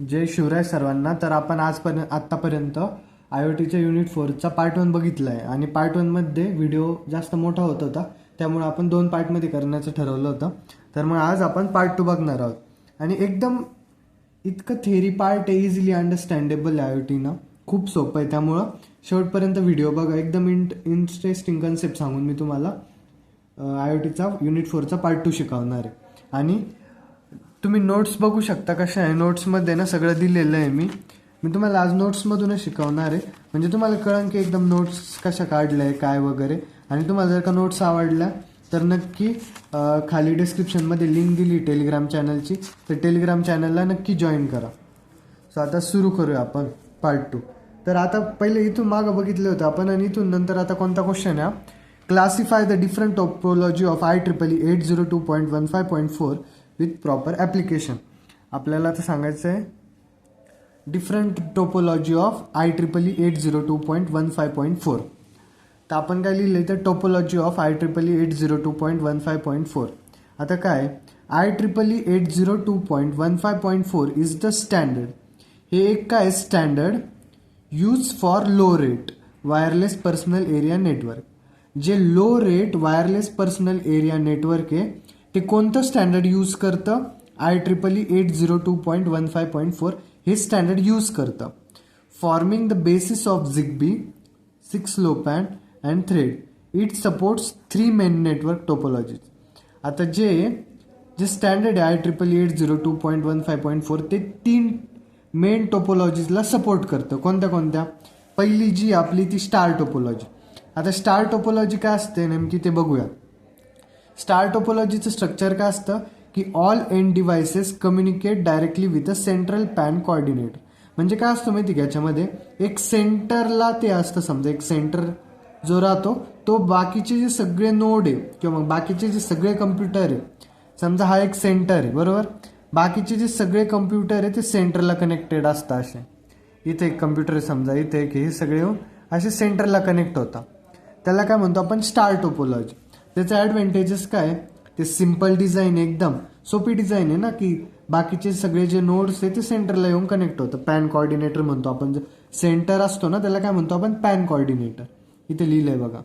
जय शिवराय सर्वांना. तर आपण आतापर्यंत IoTच्या युनिट 4चा पार्ट 1 बघितला आहे आणि पार्ट 1 मध्ये व्हिडिओ जास्त मोठा होत होता, त्यामुळे आपण 2 पार्टमध्ये करण्याचं ठरवलं होतं. तर मग आज आपण पार्ट 2 बघणार आहोत आणि एकदम इतकं थेरी पार्ट आहे, इझिली अंडरस्टँडेबल आहे. IoT ना खूप सोपं आहे, त्यामुळं शेवटपर्यंत व्हिडिओ बघा. एकदम इंटरेस्टिंग कन्सेप्ट सांगून मी तुम्हाला IoTचा युनिट 4चा पार्ट 2 शिकवणार आहे. आणि तुम्ही नोट्स बघू शकता कशा आहे. नोट्समध्ये ना सगळं दिलेलं आहे. मी तुम्हाला आज नोट्समधूनच शिकवणार आहे, म्हणजे तुम्हाला कळण की एकदम नोट्स कशा काढल्या आहे काय वगैरे. आणि तुम्हाला जर का नोट्स आवडल्या तर नक्की खाली डिस्क्रिप्शनमध्ये लिंक दिली टेलिग्राम चॅनलची, तर टेलिग्राम चॅनलला नक्की जॉईन करा. सो आता सुरू करूया आपण पार्ट 2. तर आता पहिले इथून मागं बघितलं होतं आपण, आणि इथून नंतर आता कोणता क्वेश्चन आहे. Classify the different topology of IEEE 802.15.4 with proper application. आपल्याला आता सांगायचं आहे डिफरंट टोपोलॉजी ऑफ IEEE 802.15.4. तर आपण काय लिहिलं तर टोपोलॉजी ऑफ IEEE 802.15.4. आता काय IEEE 802.15.4 इज द स्टँडर्ड. हे एक काय standard use for low rate wireless personal area network. जे low rate wireless personal area network आहे ते कोणतं स्टँडर्ड यूज करतं? IEEE 802.15.4 हे स्टँडर्ड यूज करतं. Forming the basis of Zigbee 6 LoWPAN and thread. It supports 3 main network topologies. आता जे standard आहे IEEE 802.15.4 ते 3 मेन टोपोलॉजीजला सपोर्ट करतं. कोणत्या? पहिली जी आपली ती स्टार टोपोलॉजी. आता स्टार टोपोलॉजी काय असते नेमकी ते बघूया. स्टार टोपोलॉजीचं स्ट्रक्चर काय असतं की all end devices communicate directly with a central pan coordinator. म्हणजे काय असतं माहिती का, याच्यामध्ये एक सेंटरला ते असतं. समजा एक सेंटर जो राहतो तो बाकीचे जे सगळे नोड आहे किंवा मग बाकीचे जे सगळे कम्प्युटर आहे, समजा हा एक सेंटर आहे बरोबर, बाकीचे जे सगळे कम्प्युटर आहे ते सेंटरला कनेक्टेड असतात. असे इथे एक कम्प्युटर आहे समजा, इथे एक, हे सगळे येऊन असे सेंटरला कनेक्ट होतात. त्याला काय म्हणतो आपण? Star topology. त्याचे ॲडव्हान्टेजेस काय? ते सिम्पल डिझाईन, एकदम सोपी डिझाईन आहे ना, की बाकीचे सगळे जे नोड्स आहे ते सेंटरला येऊन कनेक्ट होतं. पॅन कोऑर्डिनेटर म्हणतो आपण. जो सेंटर असतो ना त्याला काय म्हणतो आपण? Pan coordinator. इथे लिहिलंय बघा.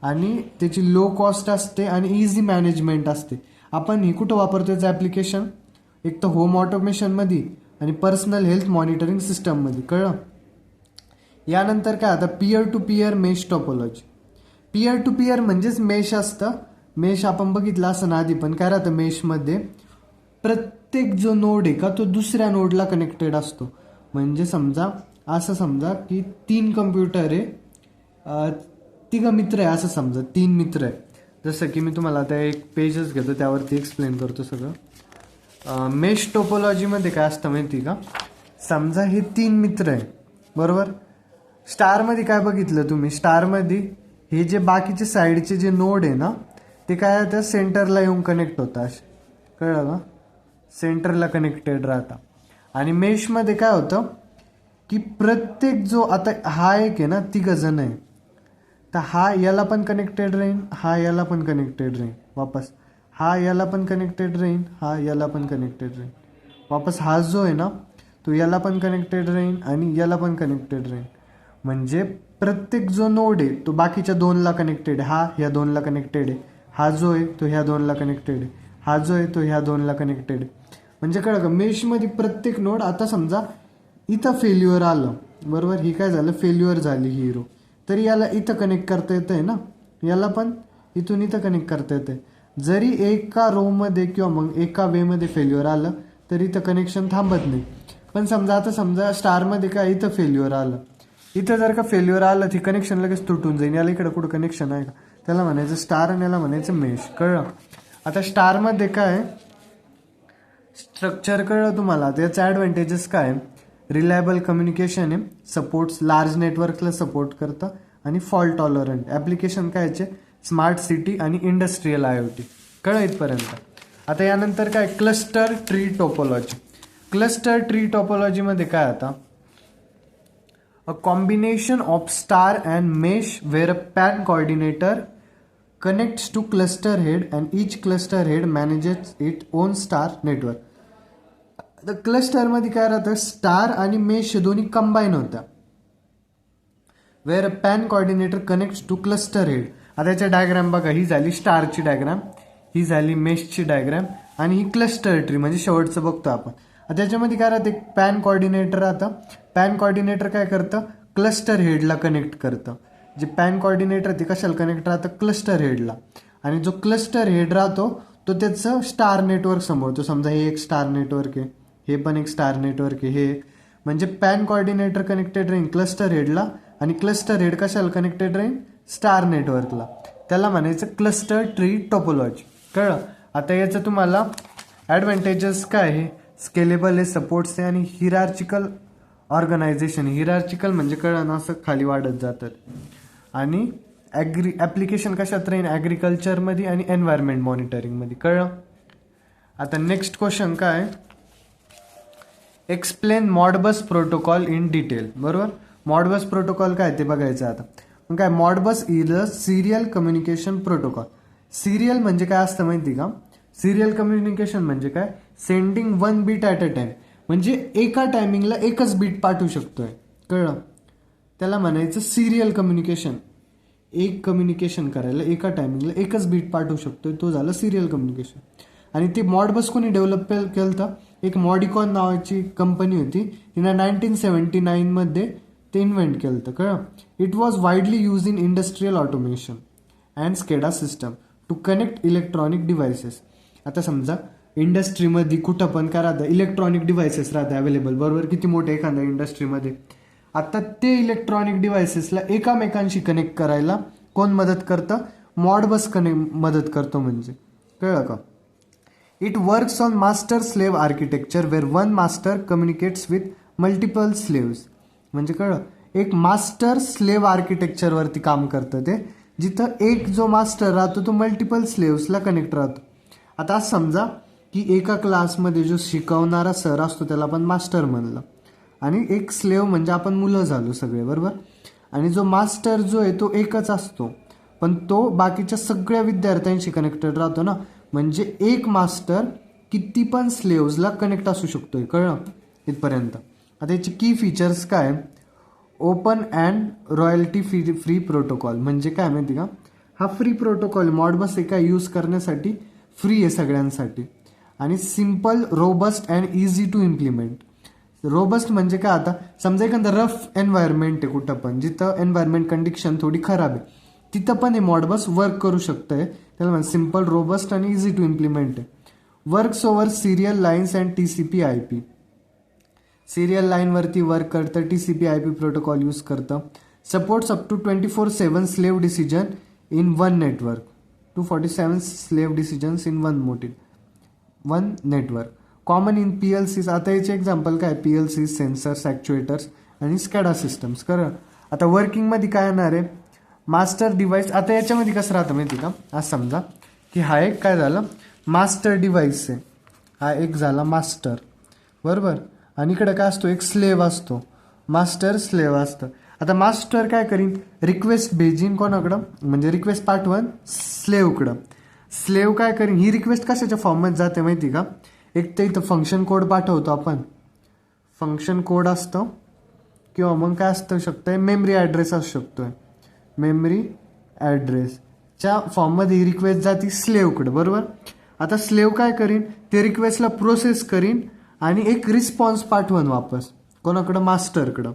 आणि त्याची लो कॉस्ट असते आणि इझी मॅनेजमेंट असते. आपण हे कुठं वापरतो याचं ॲप्लिकेशन? एक तर होम ऑटोमेशनमध्ये आणि पर्सनल हेल्थ मॉनिटरिंग सिस्टममध्ये. कळलं? यानंतर काय आता peer to peer mesh topology. Peer to peer म्हणजेच मेश असतं. मेश आपण बघितलं असं ना आधी, पण काय राहतं मेशमध्ये प्रत्येक जो नोड आहे का तो दुसऱ्या नोडला कनेक्टेड असतो. म्हणजे असं समजा की 3 कम्प्युटर आहे, 3 मित्र आहे असं समजा, 3 मित्र आहे. जसं की मी तुम्हाला आता एक पेजच घेतो त्यावरती एक्सप्लेन करतो सगळं. मेश टोपोलॉजीमध्ये काय असतं माहिती का, समजा हे 3 मित्र आहे बरोबर. स्टारमध्ये काय बघितलं तुम्ही? स्टारमध्ये हे जे बाकीचे साईडचे जे नोड आहे ना ते काय होतं, सेंटरला येऊन कनेक्ट होतात. कळलं का? सेंटरला कनेक्टेड राहतात. आणि मेशमध्ये काय होतं की प्रत्येक जो आता हा एक आहे ना, 3 जण आहे, तर हा याला पण कनेक्टेड राहीन, हा याला पण कनेक्टेड राहीन, वापस हा याला पण कनेक्टेड राहीन, हा याला पण कनेक्टेड राहीन, वापस हा जो आहे ना तो याला पण कनेक्टेड राहीन आणि याला पण कनेक्टेड राहीन. म्हणजे प्रत्येक जो नोड आहे तो बाकीच्या 2ला कनेक्टेड आहे. हा ह्या 2ला कनेक्टेड आहे, हा जो आहे तो ह्या 2ला कनेक्टेड आहे, हा जो आहे तो ह्या 2ला कनेक्टेड आहे. म्हणजे कळलं का? मेशमध्ये प्रत्येक नोड, आता समजा इथं फेल्युअर आलं बरोबर, ही काय झालं, फेल्युअर झाली ही रो, तरी याला इथं कनेक्ट करता येतं आहे ना, याला पण इथून इथं कनेक्ट करता येतं. जरी एका रोमध्ये किंवा मग एका वेमध्ये फेल्युअर आलं तरी इथं कनेक्शन थांबत नाही. पण समजा स्टारमध्ये काय, इथं फेल्युअर आलं, इथं जर का फेल्युअर आलं ती कनेक्शन लगेच तुटून जाईल. याला इकडं कुठं कनेक्शन आहे का, त्याला म्हणायचं स्टार आणि याला म्हणायचं मेश. कळलं? आता स्टारमध्ये काय स्ट्रक्चर कळलं तुम्हाला? त्याचं ॲडव्हान्टेजेस काय? रिलायबल कम्युनिकेशन आहे, सपोर्ट्स लार्ज नेटवर्कला सपोर्ट करतं आणि फॉल्ट टॉलरंट. ॲप्लिकेशन कायचे? स्मार्ट सिटी आणि इंडस्ट्रियल IoT. कळलं इथपर्यंत? आता यानंतर काय, cluster tree topology. Cluster tree टोपोलॉजीमध्ये काय आता, a combination of star and mesh where a pan coordinator connects to cluster head and each cluster head manages its own star network. आता क्लस्टरमध्ये काय राहतं, स्टार आणि मेश दोन्ही कंबाईन होत्या. Where PAN coordinator connect to cluster head. आता याच्या diagram बघा, ही झाली स्टारची डायग्राम, ही झाली मेशची डायग्राम, आणि ही क्लस्टर ट्री म्हणजे शेवटचं बघतो आपण. आता त्याच्यामध्ये काय राहतं, पॅन कोऑर्डिनेटर राहतं. पॅन कोऑर्डिनेटर काय करतं, क्लस्टर हेडला कनेक्ट करतं. जे पॅन कोऑर्डिनेटर ते कशाला कनेक्ट राहतं, क्लस्टर हेडला. आणि जो क्लस्टर हेड राहतो तो त्याचं स्टार नेटवर्क समोरतो. समजा हे एक स्टार नेटवर्क आहे, हे पण एक स्टार नेटवर्क आहे, हे एक. म्हणजे पॅन कोऑर्डिनेटर कनेक्टेड राहील क्लस्टर हेडला, आणि क्लस्टर हेड कशाला कनेक्टेड राहील, स्टार नेटवर्कला. त्याला म्हणायचं क्लस्टर ट्री टोपोलॉजी. कळलं. आता याचं तुम्हाला ॲडव्हान्टेजेस काय आहे, स्केलेबल आहे, सपोर्ट्स आहे, आणि हिरार्चिकल ऑर्गनायझेशन. हिरार्चिकल म्हणजे कळलं ना, असं खाली वाढत जातात. आणि ॲप्लिकेशन कशात राहील, ॲग्रिकल्चरमध्ये आणि एन्व्हायरमेंट मॉनिटरिंगमध्ये. कळलं. आता नेक्स्ट क्वेश्चन काय, explain Modbus protocol in detail. बरोबर. मॉडबस प्रोटोकॉल काय ते बघायचं आता. मग काय, Modbus is a serial communication protocol. Serial म्हणजे काय असतं माहिती का, सिरियल कम्युनिकेशन म्हणजे काय, sending one bit at a time. म्हणजे एका टायमिंगला एकच बीट पाठवू शकतोय. कळलं. त्याला म्हणायचं सिरियल कम्युनिकेशन. एक कम्युनिकेशन करायला एका टायमिंगला एकच बीट पाठवू शकतोय, तो झालं सिरियल कम्युनिकेशन. आणि ते मॉडबस कोणी डेव्हलप केलं होतं, एक मॉडिकॉन नावाची कंपनी होती, तिनं 1979 मध्ये ते इन्व्हेंट केलं होतं. कळलं. It was widely use in industrial automation and SCADA system to connect electronic devices. आता समजा इंडस्ट्रीमध्ये कुठं पण काय राहतं, इलेक्ट्रॉनिक डिव्हायसेस राहतं अवेलेबल. बरोबर. किती मोठे एखाद्या इंडस्ट्रीमध्ये. आता ते इलेक्ट्रॉनिक डिव्हायसेसला एकामेकांशी कनेक्ट करायला कोण मदत करतं, मॉडबस मदत करतो. म्हणजे कळलं का. It works on master slave architecture where one master communicates with multiple slaves. म्हणजे कळलं, एक मास्टर स्लेव्ह आर्किटेक्चरवरती काम करतं ते, जिथं एक जो मास्टर राहतो तो मल्टिपल स्लेव्सला कनेक्ट राहतो. आता समजा की एका क्लासमध्ये जो शिकवणारा सर असतो त्याला आपण मास्टर म्हणलं, आणि एक स्लेव्ह म्हणजे आपण मुलं झालो सगळे. बरोबर. आणि जो मास्टर जो आहे तो एकच असतो, पण तो बाकीच्या सगळ्या विद्यार्थ्यांशी कनेक्टेड राहतो ना. म्हणजे एक मास्टर किती पण स्लेव्सला कनेक्ट असू शकतोय. कळलं इथपर्यंत. आता याचे की फीचर्स काय, open and royalty free protocol. म्हणजे काय माहिती का, हा फ्री प्रोटोकॉल मॉडबस एका यूज करण्यासाठी फ्री आहे सगळ्यांसाठी. आणि simple, robust and easy to implement. Robust म्हणजे काय, आता समजा एखादं रफ एन्व्हायरमेंट आहे कुठं पण, जिथं एन्व्हायरमेंट कंडिशन थोडी खराब आहे, तिथं पण हे मॉडबस वर्क करू शकतंय. त्याला म्हणजे सिम्पल, रोबस्ट आणि इझी टू इम्प्लिमेंट आहे. Works over serial lines and TCP/IP. Serial लाईनवरती वर्क करतं, TCP/IP प्रोटोकॉल यूज करतं. Supports up to 24/7 slave decision in one network. 247 slave decisions in one network. Common in PLCs. आता याचे example काय, PLCs, sensors, actuators आणि स्कॅडा systems. करा. आता वर्किंगमध्ये काय येणार आहे, मास्टर डिव्हाइस. आता याच्यामध्ये कसं राहतं माहिती का, आज समजा की हा एक काय झालं, मास्टर डिव्हाइस आहे, हा एक झाला मास्टर. बरोबर. आणि इकडे काय असतो, एक स्लेव्ह असतो, मास्टर स्लेव्ह असतं. आता मास्टर काय करीन, रिक्वेस्ट भेजीन कोणाकडं, म्हणजे रिक्वेस्ट पाठवून स्लेव्हकडं. स्लेव्ह काय करीन, ही रिक्वेस्ट कशाच्या फॉर्ममध्ये जाते माहिती का, एक तर इथं फंक्शन कोड पाठवतो आपण, फंक्शन कोड असतं, किंवा मग काय असतं शकतंय, मेमरी ॲड्रेस असू शकतोय, मेमरी ॲड्रेसच्या फॉर्ममध्ये ही रिक्वेस्ट जाती स्लेव्हकडं. बरोबर. आता स्लेव्ह काय करीन, ते रिक्वेस्टला प्रोसेस करीन आणि एक रिस्पॉन्स पाठवून वापस कोणाकडं, मास्टरकडं.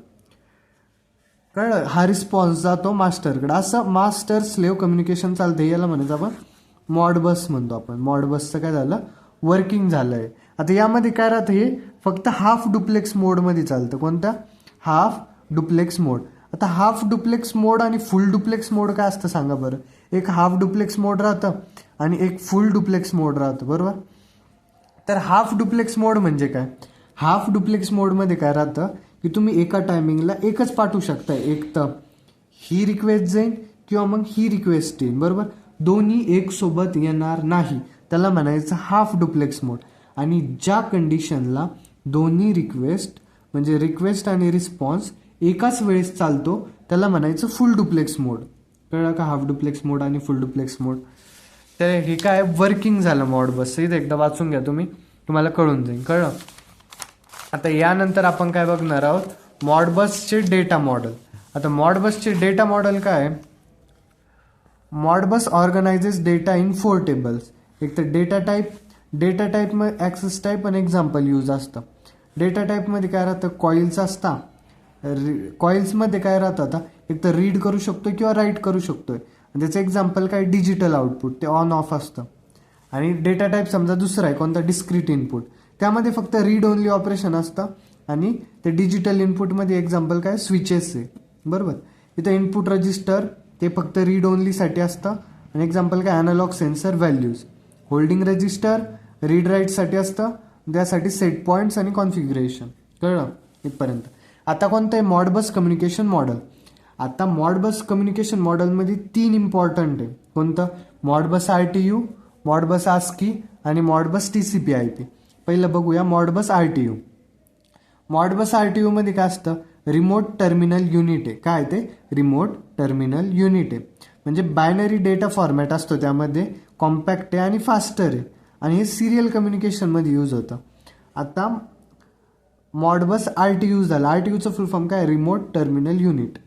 कळलं. हा रिस्पॉन्स जातो मास्टरकडं. असं मास्टर स्लेव्ह कम्युनिकेशन चालतं. याला म्हणायचं आपण मॉडबस म्हणतो आपण. मॉडबसचं काय झालं, वर्किंग झालं आहे. आता यामध्ये काय राहतं, हे फक्त हाफ डुप्लेक्स मोडमध्ये चालतं. कोणता, हाफ डुप्लेक्स मोड. आता हाफ डुप्लेक्स मोड आणि फुल डुप्लेक्स मोड काय असतं सांगा बरं. एक हाफ डुप्लेक्स मोड राहतं आणि एक फुल डुप्लेक्स मोड राहतं. बरोबर. तर हाफ डुप्लेक्स मोड म्हणजे काय, हाफ डुप्लेक्स मोडमध्ये काय राहतं की तुम्ही एका टायमिंगला एकच पाठवू शकता. एक तर ही रिक्वेस्ट जाईल किंवा मग ही रिक्वेस्ट येईल. बरोबर. दोन्ही एक सोबत येणार नाही, त्याला म्हणायचं हाफ डुप्लेक्स मोड. आणि ज्या कंडिशनला दोन्ही रिक्वेस्ट म्हणजे रिक्वेस्ट आणि रिस्पॉन्स एकाच वेळेस चालतो त्याला म्हणायचं फुल डुप्लेक्स मोड. कळलं का, हाफ डुप्लेक्स मोड आणि फुल डुप्लेक्स मोड. तर हे काय वर्किंग झालं मॉडबस. इथे एकदा वाचून घ्या तुम्ही, तुम्हाला कळून जाईल. कळलं. आता यानंतर आपण काय बघणार आहोत, मॉडबसचे डेटा मॉडेल. आता मॉडबसचे डेटा मॉडेल काय, मॉडबस ऑर्गनायझेस डेटा इन 4 टेबल्स. एक तर डेटा टाईप मध्ये ॲक्सेस टाईप आणि एक्झाम्पल यूज असतं. डेटा टाईपमध्ये काय राहतं, कॉइल्स असता. कॉइल्समध्ये काय राहतं, आता एक तर रीड करू शकतो किंवा राईट करू शकतोय. त्याचं एक्झाम्पल काय, डिजिटल आउटपुट, ते ऑन ऑफ असतं. आणि डेटा टाईप समजा दुसरा आहे कोणता, डिस्क्रीट इनपुट, त्यामध्ये फक्त रीड ओनली ऑपरेशन असतं. आणि ते डिजिटल इनपुटमध्ये एक्झाम्पल काय, स्विचेस आहे, बरोबर. इथं इनपुट रजिस्टर ते फक्त रीड ओनलीसाठी असतं. आणि एक्झाम्पल काय, analog sensor values. Holding register read राईटसाठी असतं, त्यासाठी सेट पॉईंट्स आणि कॉन्फिगरेशन. कळलं इथपर्यंत. आता कोणतं आहे, मॉडबस कम्युनिकेशन मॉडेल. आता मॉडबस कम्युनिकेशन मॉडेलमध्ये 3 इम्पॉर्टंट आहे. कोणतं, मॉडबस RTU, मॉडबस ASCII आणि मॉडबस TCP/IP. पहिलं बघूया मॉडबस RTU. मॉडबस RTU मध्ये काय असतं, रिमोट टर्मिनल युनिट आहे. काय ते, रिमोट टर्मिनल युनिट आहे. म्हणजे बायनरी डेटा फॉर्मॅट असतो, त्यामध्ये कॉम्पॅक्ट आहे आणि फास्टर आहे. आणि हे सिरियल कम्युनिकेशनमध्ये यूज होतं. आता मॉडबस RTU झालं. RTUचं फुल फॉर्म काय, रिमोट टर्मिनल युनिट.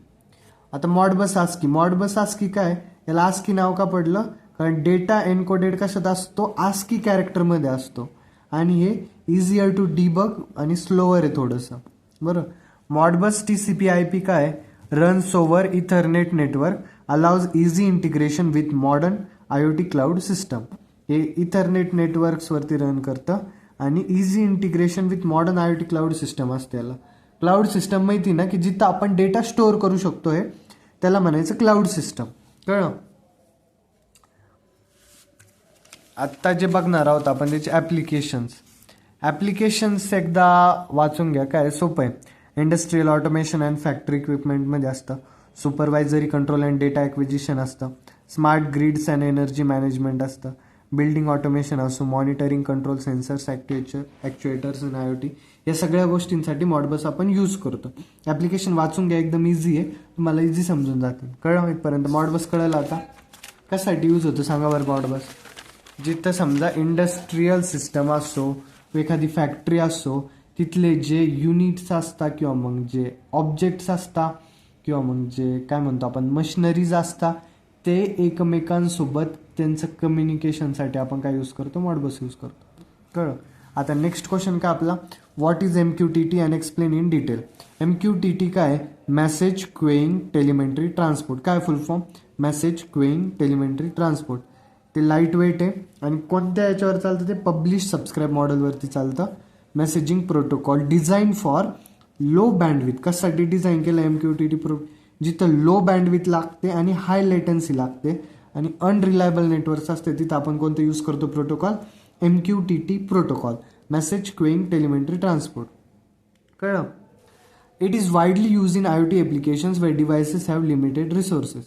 आता मॉडबस ASCII. मॉडबस ASCII काय, याला ASCII नाव का पडलं, कारण डेटा एन्कोडेड कशात असतो, ASCII कॅरेक्टरमध्ये असतो. आणि हे इझियर टू डिबग आणि स्लोअर आहे थोडंसं, बरं. मॉडबस TCP/IP काय, runs over Ethernet network, allows easy integration with modern IoT cloud system. हे इथरनेट नेटवर्क्सवरती रन करतं आणि easy integration with modern IoT cloud system असते याला. क्लाउड सिस्टम माहिती ना, की जिथं आपण डेटा स्टोअर करू शकतोय त्याला म्हणायचं क्लाउड सिस्टम. कळलं. आत्ता जे बघणार आहोत आपण त्याचे ॲप्लिकेशन्स एकदा वाचून घ्या. काय सोपं आहे. इंडस्ट्रियल ऑटोमेशन अँड फॅक्टरी इक्विपमेंटमध्ये असतं. Supervisory control and data acquisition असतं. Smart grids and energy management असतं. बिल्डिंग ऑटोमेशन असो, मॉनिटरिंग कंट्रोल सेन्सर्स ॲक्च्युएटर्स आणि IoT. या सगळ्या गोष्टींसाठी मॉडबस आपण यूज करतो. ॲप्लिकेशन वाचून घ्या, एकदम इझी आहे, तुम्हाला इझी समजून जातील. कळलं इथपर्यंत. मॉडबस कळलं. आता कशासाठी यूज होतं सांगा बरं मॉडबस. जिथं समजा इंडस्ट्रियल सिस्टम असो, एखादी फॅक्टरी असो, तिथले जे युनिट्स असतात किंवा मग जे ऑब्जेक्ट्स असतात किंवा मग जे काय म्हणतो आपण मशिनरीज असतात, ते एकमेकांसोबत त्यांचं कम्युनिकेशनसाठी आपण काय यूज करतो, मॉडबस यूज करतो. कळलं. आता नेक्स्ट क्वेश्चन काय आपला, what is MQTT and explain in detail. MQTT काय, मेसेज क्वेईंग टेलिमेंटरी ट्रान्सपोर्ट. काय फुल form, message queuing telemetry transport. ते लाईट वेट आहे आणि कोणत्या याच्यावर चालतं, ते पब्लिश सबस्क्राईब मॉडेलवरती चालतं. Messaging protocol design for low bandwidth. कशासाठी डिझाईन केलं MQTT जिथं लो बँडविथ लागते आणि हाय लेटन्सी लागते आणि अनरिलायबल नेटवर्क्स असते, तिथं आपण कोणतं यूज करतो protocol, MQTT protocol, message queuing telemetry transport. कळलं. It is widely use in IoT applications where devices have limited resources.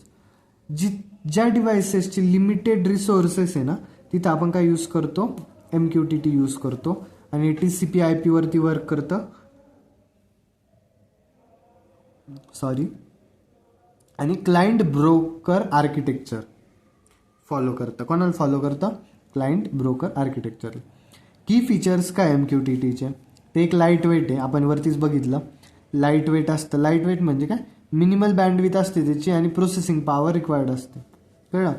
ज्या डिव्हायसेसची लिमिटेड रिसोर्सेस आहे ना, तिथं आपण काय यूज करतो, MQTT यूज करतो. आणि TCP/IP वरती वर्क करतं, आणि क्लायंट ब्रोकर आर्किटेक्चर फॉलो करतं. कोणाला फॉलो करतं, क्लायंट ब्रोकर आर्किटेक्चर. की फीचर्स काय MQTTचे, ते एक लाईट वेट आहे, आपण वरतीच बघितलं. लाईट वेट असतं. लाईट वेट म्हणजे काय, मिनिमल बँडविथ असते त्याची आणि प्रोसेसिंग पॉवर रिक्वायर्ड असते. कळलं.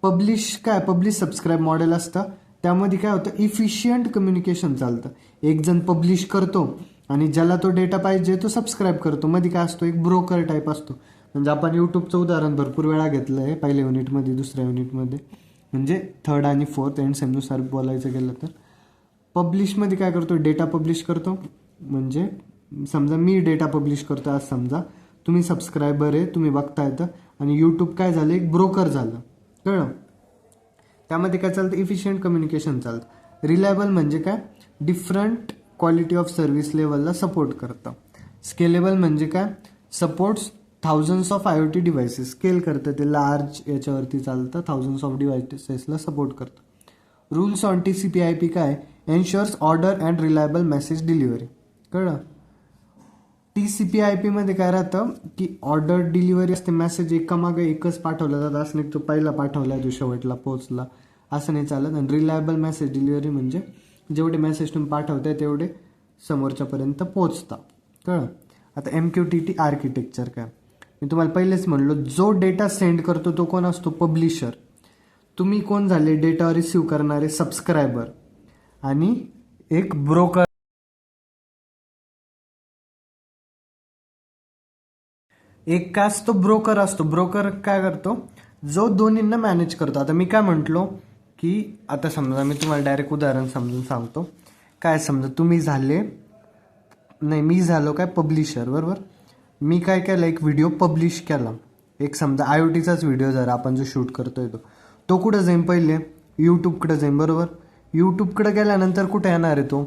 पब्लिश सबस्क्राईब मॉडेल असतं. त्यामध्ये काय होतं, इफिशियंट कम्युनिकेशन चालतं. एक जण पब्लिश करतो आणि ज्याला तो डेटा पाहिजे तो सबस्क्राईब करतो. मध्ये काय असतो, एक ब्रोकर टाईप असतो. म्हणजे आपण यूट्यूबचं उदाहरण भरपूर वेळा घेतलं आहे, पहिल्या युनिटमध्ये, दुसऱ्या युनिटमध्ये, म्हणजे थर्ड आणि फोर्थ एंड सेमनुसार बोलायचं गेलं तर. पब्लिशमध्ये काय करतो, डेटा पब्लिश करतो. म्हणजे समजा मी डेटा पब्लिश करतो आज, समजा तुम्ही सबस्क्रायबर आहे, तुम्ही बघता येतं, आणि यूट्यूब काय झालं, एक ब्रोकर झालं. कळलं. त्यामध्ये काय चालतं, इफिशियंट कम्युनिकेशन चालतं. रिलायबल म्हणजे काय, डिफरंट क्वालिटी ऑफ सर्व्हिस लेवलला सपोर्ट करतं. स्केलेबल म्हणजे काय, supports thousands of IoT devices. Scale करतं, ते लार्ज याच्यावरती चालतं, थाउजंड्स ऑफ डिव्हायसेसला सपोर्ट करतं. रूल्स ऑन TCP/IP काय, ensures order and reliable message delivery. कळलं. TCP/IP मध्ये काय राहतं, की ऑर्डर डिलिव्हरी असते. मेसेज एकामागे एकच पाठवला जातं, असं नाही तो पहिला पाठवला तो शेवटला पोहोचला, असं नाही चालत. आणि रिलायबल मेसेज डिलिव्हरी म्हणजे जेवढे मेसेज तुम्ही पाठवताय तेवढे समोरच्यापर्यंत पोहोचता. कळलं. आता MQTT आर्किटेक्चर काय, मी तुम्हाला पहिलेच म्हणलो, जो डेटा सेंड करतो तो कोण असतो, पब्लिशर. तुम्ही कोण झाले, डेटा रिसीव्ह करणारे सबस्क्रायबर, आणि एक ब्रोकर. एक काय असतो, ब्रोकर असतो. ब्रोकर काय करतो, जो दोन्हींना मॅनेज करतो. आता मी काय म्हटलो की आता समजा मी तुम्हाला डायरेक्ट उदाहरण समजून सांगतो. काय, समजा तुम्ही झाले, नाही मी झालो काय, पब्लिशर, बरोबर. मी काय केलं, एक व्हिडिओ पब्लिश केला. एक समजा IoTचाच व्हिडिओ जर आपण जो शूट करतोय तो कुठं जाईन, पहिले यूट्यूबकडे जाईन, बरोबर. यूट्यूबकडे गेल्यानंतर कुठे येणार आहे, तो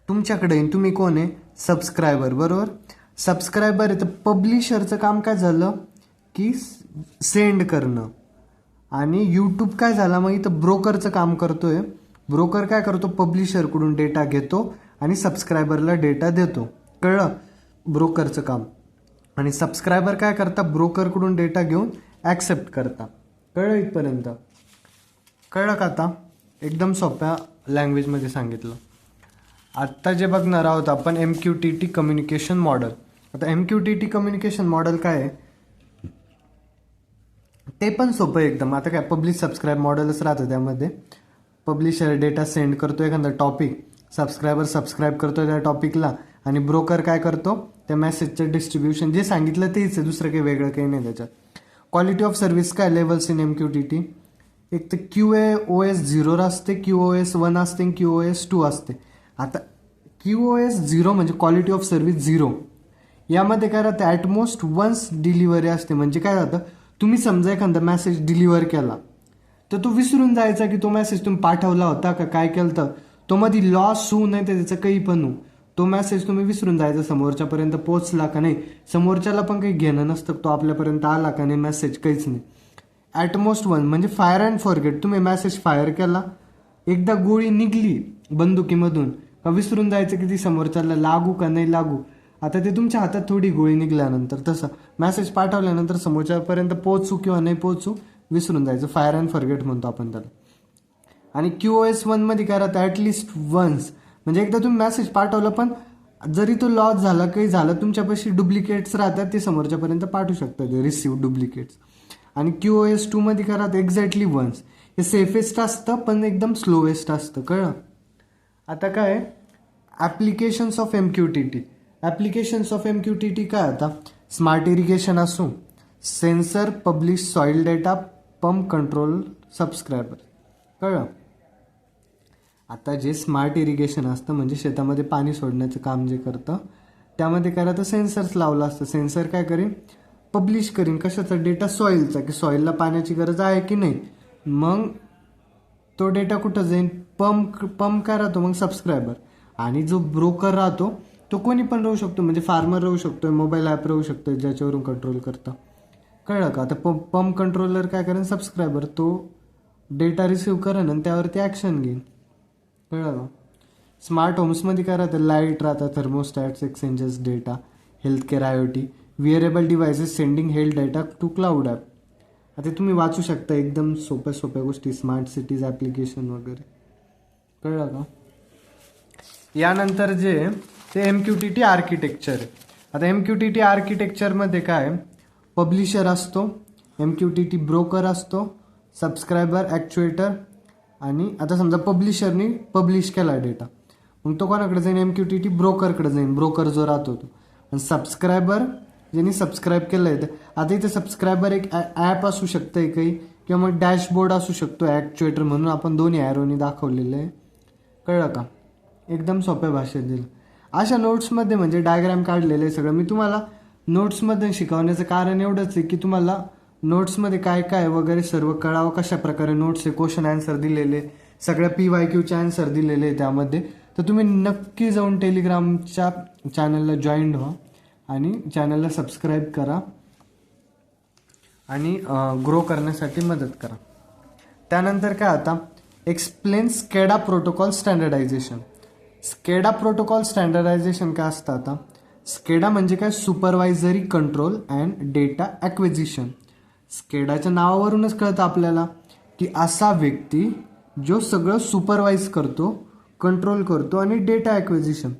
तुमच्याकडे येईन. तुम्ही कोण आहे, सबस्क्रायबर, बरोबर. सबस्क्रायबर आहे. तर पब्लिशरचं काम काय झालं की सेंड करणं, आणि यूट्यूब काय झाला मग इथं ब्रोकरचं काम करतोय. ब्रोकर काय करतो, पब्लिशरकडून डेटा घेतो आणि सबस्क्रायबरला डेटा देतो. कळलं, ब्रोकरचं काम. आणि सबस्क्रायबर काय करता, ब्रोकरकडून डेटा घेऊन ॲक्सेप्ट करता. कळलं इथपर्यंत, कळलं का. आता एकदम सोप्या लँग्वेजमध्ये सांगितलं. आत्ता जे बघणार आहोत आपण MQTT कम्युनिकेशन मॉडेल. आता MQTT कम्युनिकेशन मॉडेल काय आहे ते पण सोपं आहे एकदम. आता काय, पब्लिश सबस्क्राईब मॉडेलच राहतं त्यामध्ये. पब्लिशर डेटा सेंड करतो एखादा टॉपिक, सबस्क्रायबर सबस्क्राईब करतो त्या टॉपिकला, आणि ब्रोकर काय करतो, त्या मेसेजचं डिस्ट्रीब्युशन. जे सांगितलं तेच आहे, दुसरं काही वेगळं काही नाही त्याच्यात. क्वालिटी ऑफ सर्व्हिस काय, लेवल्स इन MQTT. एक तर QoS 0 असते, QoS 1 असते, QoS 2 असते. आता QoS 0 म्हणजे क्वालिटी ऑफ सर्व्हिस 0. यामध्ये काय राहतं, ॲटमोस्ट वन्स डिलिव्हरी असते. म्हणजे काय राहतं, तुम्ही समजा एखादा मेसेज डिलिव्हर केला तर तो विसरून जायचा की तो मेसेज तुम्ही पाठवला होता का, काय केलं तर तो मध्ये लॉस होऊ नये, त्याचं काही पण होऊ, तो मेसेज तुम्ही विसरून जायचा. समोरच्यापर्यंत पोहोचला का नाही, समोरच्याला पण काही घेणं नसतं, तो आपल्यापर्यंत आला का नाही मेसेज, काहीच नाही. ॲटमोस्ट वन म्हणजे फायर अँड फॉरगेट. तुम्ही मेसेज फायर केला, एकदा गोळी निघली बंदुकीमधून का विसरून जायचं की ती समोरच्याला लागू का नाही लागू. आता ते तुमच्या हातात थोडी गोळी निघल्यानंतर, तसं मेसेज पाठवल्यानंतर समोरच्यापर्यंत पोहोचू किंवा नाही पोहोचू विसरून जायचं. फायर अँड फॉरगेट म्हणतो आपण त्याला. आणि QoS 1 मध्ये काय राहतं, ॲटलिस्ट वन्स. म्हणजे एकदा तुम्ही मेसेज पाठवलं, पण जरी तो लॉस झाला, काही झालं, तुमच्यापाशी डुप्लिकेट्स राहतात, ते समोरच्यापर्यंत पाठवू शकतात, रिसिव्ह डुप्लिकेट्स. आणि QoS 2 मध्ये काय राहतं, एक्झॅक्टली वन्स. हे सेफेस्ट असतं पण एकदम स्लोवेस्ट असतं. कळलं. आता काय, applications of MQTT. Applications of MQTT काय, आता स्मार्ट इरिगेशन असो, sensor publish soil data, pump control subscriber. कळलं. आता जे स्मार्ट इरिगेशन असतं म्हणजे शेतामध्ये पाणी सोडण्याचं काम जे करतं, त्यामध्ये काय राहतं, सेन्सर्स लावलं असतं. सेन्सर काय करीन, पब्लिश करीन कशाचा, डेटा सॉईलचा, की सॉईलला पाण्याची गरज आहे की नाही. मग तो डेटा कुठं जाईल, पंप काय राहतो, मग सबस्क्रायबर. आणि जो ब्रोकर राहतो तो कोणी पण राहू शकतो, म्हणजे फार्मर राहू शकतो, मोबाईल ॲप राहू शकतो, ज्याच्यावरून कंट्रोल करतं. कळलं का. आता पंप कंट्रोलर काय करेन, सबस्क्रायबर, तो डेटा रिसिव्ह करेन आणि त्यावरती ॲक्शन घेईन. कळलं का. स्मार्ट होम्समध्ये काय राहतं, लाईट राहतं, thermostats, exchanges data, healthcare IoT, wearable devices sending health data to cloud app. आता तुम्ही वाचू शकता एकदम सोप्या सोप्या गोष्टी, स्मार्ट सिटीज ॲप्लिकेशन वगैरे. कळलं का. यानंतर जे ते MQTT आर्किटेक्चर आहे. आता MQTT आर्किटेक्चरमध्ये काय, पब्लिशर असतो, MQTT ब्रोकर असतो, सबस्क्रायबर, ॲक्च्युएटर. आणि आता समजा पब्लिशरनी पब्लिश केला डेटा, मग तो कोणाकडे जाईन, MQTT ब्रोकरकडे जाईन, ब्रोकर जो राहतो तो. आणि सबस्क्रायबर ज्यांनी सबस्क्राईब केलं आहे, आता इथे सबस्क्रायबर एक ॲप असू शकतं काही, किंवा मग डॅशबोर्ड असू शकतो, ॲक्च्युएटर म्हणून आपण दोन्ही ॲरोनी दाखवलेलं आहे. कळलं का. एकदम सोप्या भाषेत दिलं. अशा नोट्समध्ये म्हणजे डायग्राम काढलेलं आहे सगळं. मी तुम्हाला नोट्समध्ये शिकवण्याचं कारण एवढंच आहे की तुम्हाला नोट्समध्ये काय काय वगैरे सर्व कळावं, कशा प्रकारे नोट्स आहे, क्वेश्चन आन्सर दिलेले, सगळ्या PYQचे आन्सर दिलेले आहे त्यामध्ये. तर तुम्ही नक्की जाऊन टेलिग्रामच्या चॅनलला जॉईन व्हा आणि चॅनलला सबस्क्राईब करा आणि ग्रो करण्यासाठी मदत करा. त्यानंतर काय, आता explain SCADA protocol standardization. SCADA protocol standardization काय असतं, आता स्केडा म्हणजे काय, supervisory control and data acquisition. स्केडाच्या नावावरूनच कळतं आपल्याला की असा व्यक्ती जो सगळं सुपरवाइज करतो, कंट्रोल करतो आणि डेटा ॲक्विजिशन.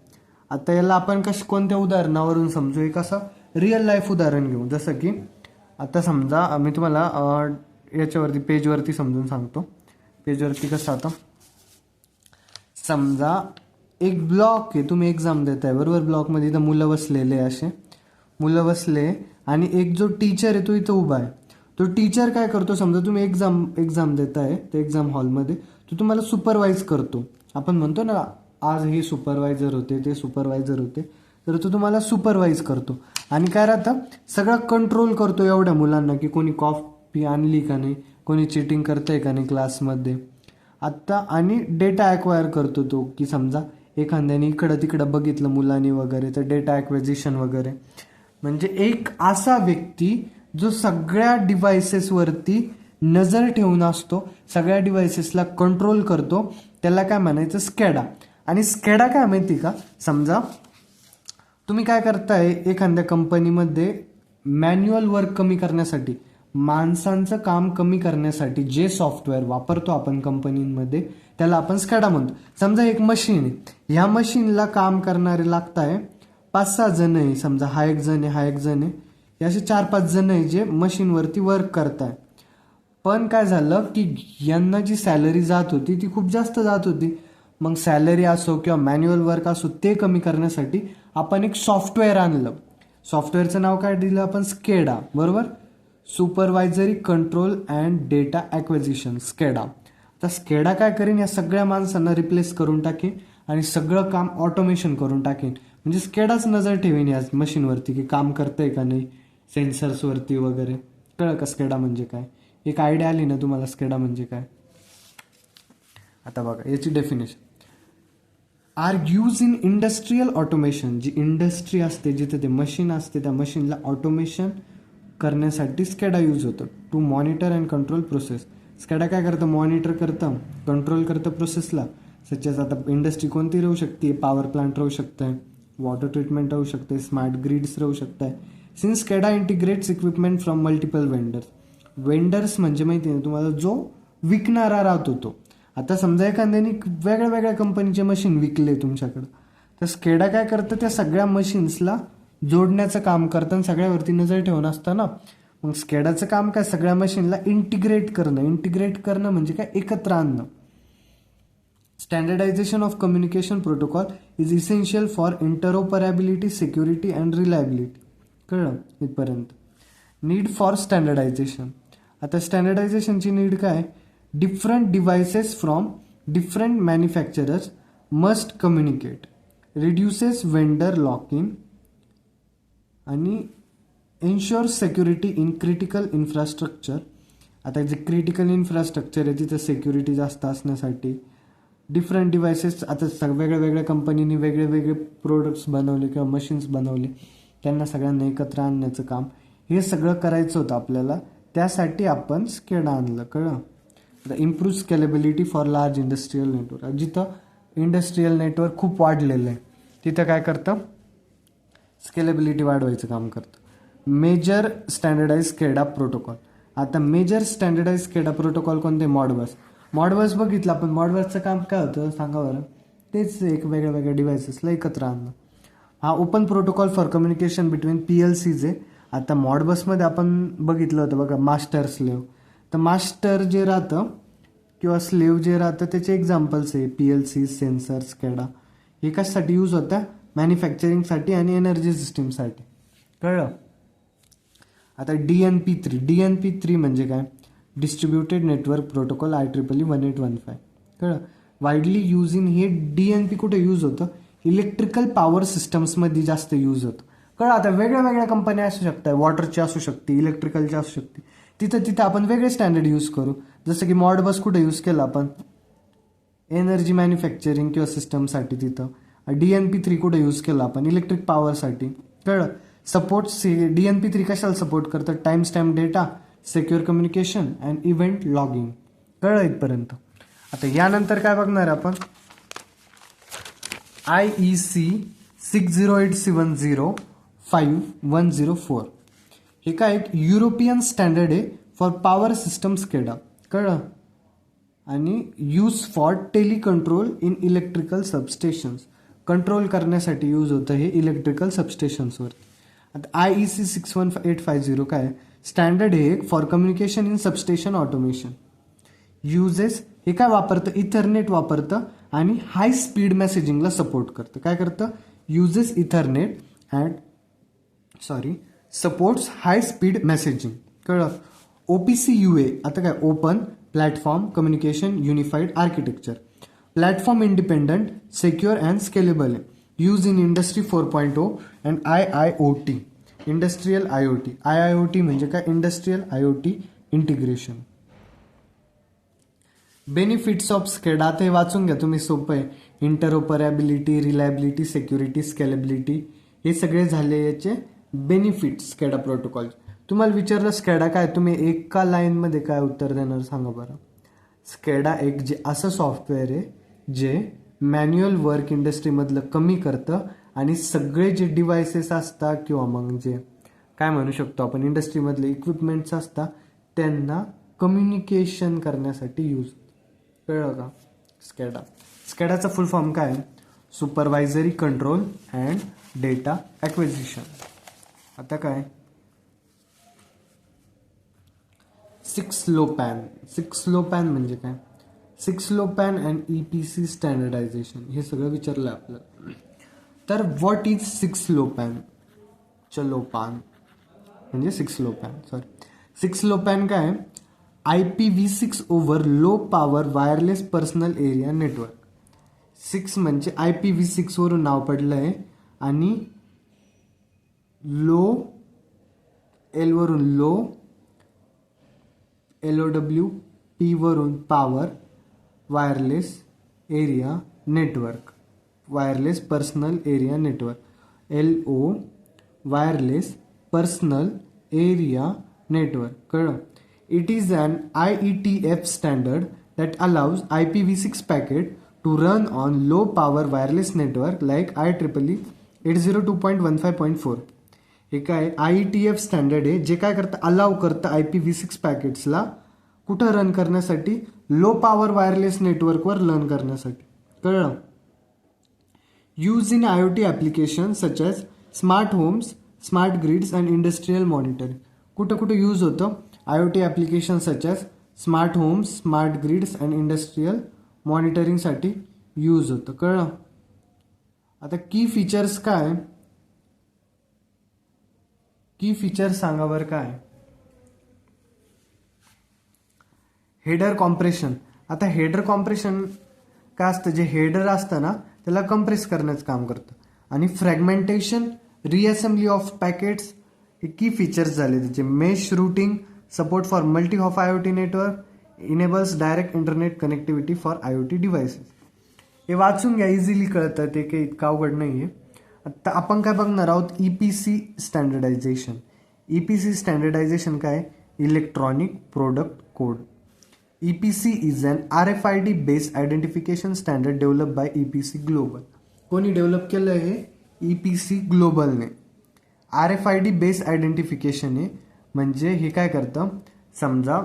आता याला आपण कोणत्या उदाहरणावरून समजू, एक असं रिअल लाईफ उदाहरण घेऊ. जसं की आता समजा मी तुम्हाला याच्यावरती पेजवरती समजून सांगतो. पेजवरती कसं, आता समजा एक ब्लॉक आहे, तुम्ही एक्झाम देताय बरोबर. ब्लॉकमध्ये इथं मुलं बसलेले, असे मुलं बसले आणि एक जो टीचर आहे तो इथं उभा आहे. तो टीचर काय करतो, समजा तुम्ही एक्झाम देताय ते एक्झाम हॉलमध्ये, तो तुम्हाला सुपरवाइज करतो. आपण म्हणतो ना आज हे सुपरवायझर होते, ते सुपरवायझर होते, तर तो तुम्हाला सुपरवाइज करतो. आणि काय राहतं, सगळं कंट्रोल करतो एवढ्या मुलांना की कोणी कॉपी आणली का नाही, कोणी चिटिंग करतंय का नाही क्लासमध्ये. आत्ता आणि डेटा ॲक्वायर करतो तो, की समजा एखाद्याने इकडं तिकडं बघितलं मुलांनी वगैरे, तर डेटा ॲक्विजिशन वगैरे. म्हणजे एक असा व्यक्ती जो सगळ्या डिव्हायसेसवरती नजर ठेवून असतो, सगळ्या डिव्हायसेसला कंट्रोल करतो, त्याला काय म्हणायचं, स्कॅडा. आणि स्कॅडा काय माहिती का, समजा तुम्ही काय करताय एखाद्या कंपनीमध्ये, मॅन्युअल वर्क कमी करण्यासाठी, माणसांचं काम कमी करण्यासाठी जे सॉफ्टवेअर वापरतो आपण कंपनीमध्ये, त्याला आपण स्कॅडा म्हणतो. समजा एक मशीन आहे, ह्या मशीनला काम करणारे लागताय 5-6 जण आहे. समजा हा एक जण आहे, हा एक जण आहे, हे असे 4-5 जण आहे जे मशीनवरती वर्क करताय. पण काय झालं की यांना जी सॅलरी जात होती ती खूप जास्त जात होती. मग सॅलरी असो किंवा मॅन्युअल वर्क असो, ते कमी करण्यासाठी आपण एक सॉफ्टवेअर आणलं. सॉफ्टवेअरचं नाव काय दिलं आपण, स्केडा, बरोबर. Supervisory control and data acquisition, SCADA. आता स्केडा काय करेन, या सगळ्या माणसांना रिप्लेस करून टाकेन आणि सगळं काम ऑटोमेशन करून टाकेन. म्हणजे स्केडाच नजर ठेवीन या मशीनवरती की काम करतंय का नाही, सेन्सर्सवरती वगैरे. कळलं का स्केडा म्हणजे काय, एक आयडिया आली ना तुम्हाला स्केडा म्हणजे काय. आता बघा याची definition, are use in industrial automation. जी इंडस्ट्री असते, जिथे ते मशीन असते, त्या मशीनला ऑटोमेशन करण्यासाठी स्कॅडा यूज होतं. To monitor and control process. SCADA काय करतं, मॉनिटर करतं, कंट्रोल करतं प्रोसेसला. सचेस आता इंडस्ट्री कोणती राहू शकते, पॉवर प्लांट राहू शकतं, वॉटर ट्रीटमेंट राहू शकते, स्मार्ट ग्रिड्स राहू शकतं. Since SCADA integrates equipment from multiple vendors. Vendors म्हणजे माहिती आहे तुम्हाला, जो विकणारा राहतो तो. आता समजा एखाद्याने वेगळ्या वेगळ्या कंपनीचे मशीन विकले तुमच्याकडं, तर स्केडा काय करतं, त्या सगळ्या मशीन्सला जोडण्याचं काम करतं आणि सगळ्यावरती नजर ठेवून असतं ना. मग स्केडाचं काम काय, सगळ्या मशीनला इंटिग्रेट करणं. इंटिग्रेट करणं म्हणजे काय, एकत्र आणणं. Standardization of communication protocol is essential for interoperability, security and reliability. कळलं इथपर्यंत. Need for standardization. आता स्टँडर्डायझेशनची नीड काय, different devices from different manufacturers must communicate, reduces vendor lock in आणि ensure security in critical infrastructure. आता जे critical infrastructure आहे तिथं सेक्युरिटी जास्त असण्यासाठी डिफरंट डिव्हायसेस. आता वेगळ्या वेगळ्या कंपनीने वेगळे वेगळे प्रोडक्ट्स बनवले किंवा मशीन्स बनवले, त्यांना सगळ्यांना एकत्र आणण्याचं काम, हे सगळं करायचं होतं आपल्याला. त्यासाठी आपण स्केडा आणलं. कळलं. आता improve scalability for large industrial network. जिथं इंडस्ट्रियल नेटवर्क खूप वाढलेलं आहे तिथं काय करतं, स्केलेबिलिटी वाढवायचं काम करतं. Major standardize SCADA protocol. आता मेजर स्टँडर्डाइज स्केडा प्रोटोकॉल कोणते, मॉडबस. मॉडबस बघितलं आपण, मॉडबसचं काम काय होतं सांगा बरं, तेच एक वेगळ्या वेगळ्या डिव्हायसेसला एकत्र आणणं. हा open protocol for communication between PLCs आहे. आता मॉडबसमध्ये आपण बघितलं होतं बघा, मास्टर स्लेव. तर मास्टर जे राहतं किंवा स्लेव जे राहतं त्याचे एक्झाम्पल्स आहे PLC, सेन्सर, स्कॅडा. हे कशासाठी यूज होतं, मॅन्युफॅक्चरिंगसाठी आणि एनर्जी सिस्टीमसाठी. कळलं. आता DNP3 म्हणजे काय, डिस्ट्रीब्युटेड नेटवर्क प्रोटोकॉल IEEE 1815. कळलं. वाईडली यूज इन, हे DNP कुठे यूज होतं, इलेक्ट्रिकल पॉवर सिस्टम्समध्ये जास्त यूज होतं. कळलं. आता वेगळ्या वेगळ्या कंपन्या असू शकतात, वॉटरची असू शकते, इलेक्ट्रिकलची असू शकते, तिथं आपण वेगळे स्टँडर्ड यूज करू. जसं की मॉडबस कुठे यूज केलं आपण, एनर्जी मॅन्युफॅक्चरिंग किंवा सिस्टमसाठी. तिथं DNP3 कुठे यूज केलं आपण, इलेक्ट्रिक पॉवरसाठी. कळलं. सपोर्ट DNP3 कशाला सपोर्ट करतं, time stamp data, secure communication and event logging. कळलं इथपर्यंत. आता यानंतर काय बघणार आपण, IEC 608705104. हे काय एक युरोपियन स्टँडर्ड आहे फॉर पॉवर सिस्टम स्केडा. कळलं. आणि use for telecontrol in electrical substations. Control करण्यासाठी यूज होतं हे इलेक्ट्रिकल सबस्टेशन्सवर. आता IEC 61850 काय स्टँडर्ड हे for communication in substation automation. Uses हे काय वापरतं, इथरनेट वापरतं आणि हाय स्पीड मेसेजिंगला सपोर्ट करतं. काय करतं, uses Ethernet supports high speed messaging. कळलं. OPC-UA आता काय, open platform communication unified architecture. Platform independent, secure and scalable. Use in industry 4.0 and IIoT. Industrial IoT. IIoT म्हणजे काय, industrial IoT integration. Benefits of SCADA ते वाचून घ्या तुम्ही, सोपं आहे. इंटरऑपरेबिलिटी, रिलायबिलिटी, सिक्युरिटी, स्केलेबिलिटी हे सगळे झाले याचे बेनिफिट्स स्केडा प्रोटोकॉल. तुम्हाला विचारलं स्केडा काय, तुम्ही एका लाईनमध्ये काय उत्तर देणार सांगा बरं. स्केडा एक जे असं सॉफ्टवेअर आहे जे मॅन्युअल वर्क इंडस्ट्रीमधलं कमी करतं आणि सगळे जे डिव्हायसेस असतात किंवा मग जे काय म्हणू शकतो आपण इंडस्ट्रीमधले इक्विपमेंट्स असतात त्यांना कम्युनिकेशन करण्यासाठी यूज. कळलं का. स्केडाचा फुल फॉर्म काय, supervisory control and data acquisition. आता काय 6LoWPAN म्हणजे काय, 6LoWPAN अँड EPC स्टँडर्डायझेशन हे सगळं विचारलं आपल्याला. तर व्हॉट इज 6LoWPAN म्हणजे 6LoWPAN काय, IPv6 over low power wireless personal area network. 6 म्हणजे IPv6 वरून नाव पडलं आहे आणि लो एल वरून लो, LOW, P वरून power, wireless area network, wireless personal area network, LO wireless personal area network. कळलं. It is an IETF standard that allows IPv6 packet to run on low power wireless network like IEEE 802.15.4. हे काय IETF standard आहे जे काय करतं, allow करतं IPv6 पॅकेट्सला कुठं run करण्यासाठी, लो पॉवर वायरलेस नेटवर्कवर रन करण्यासाठी. कळलं. Use in IoT application such as smart homes, smart grids and industrial monitoring. कुठं कुठं यूज होतं, IoT application such as smart homes, smart grids and industrial मॉनिटरिंगसाठी यूज होतं. कळलं. आता की फीचर्स काय, की फीचर्स सांगा बरं काय. Header compression. आता हेडर कॉम्प्रेशन काय असतं, जे हेडर असतं ना त्याला कम्प्रेस करण्याचं काम करतं. आणि फ्रॅगमेंटेशन, रिअसेंबली ऑफ पॅकेट्स हे की फीचर्स झाले त्याचे. Mesh routing, support for multi hop IoT network, enables direct internet connectivity for IoT devices. हे वाचून घ्या, इझिली कळतं, ते काही इतकं अवघड नाही आहे. आता आपण काय बघणार आहोत, EPC स्टँडर्डायझेशन. EPC स्टँडर्डायझेशन काय, electronic product code. EPC is an RFID based identification standard develop by EPC global. कोणी डेव्हलप केलं आहे, EPC ग्लोबलने. RFID बेस्ड आयडेंटिफिकेशन आहे म्हणजे हे काय करतं, समजा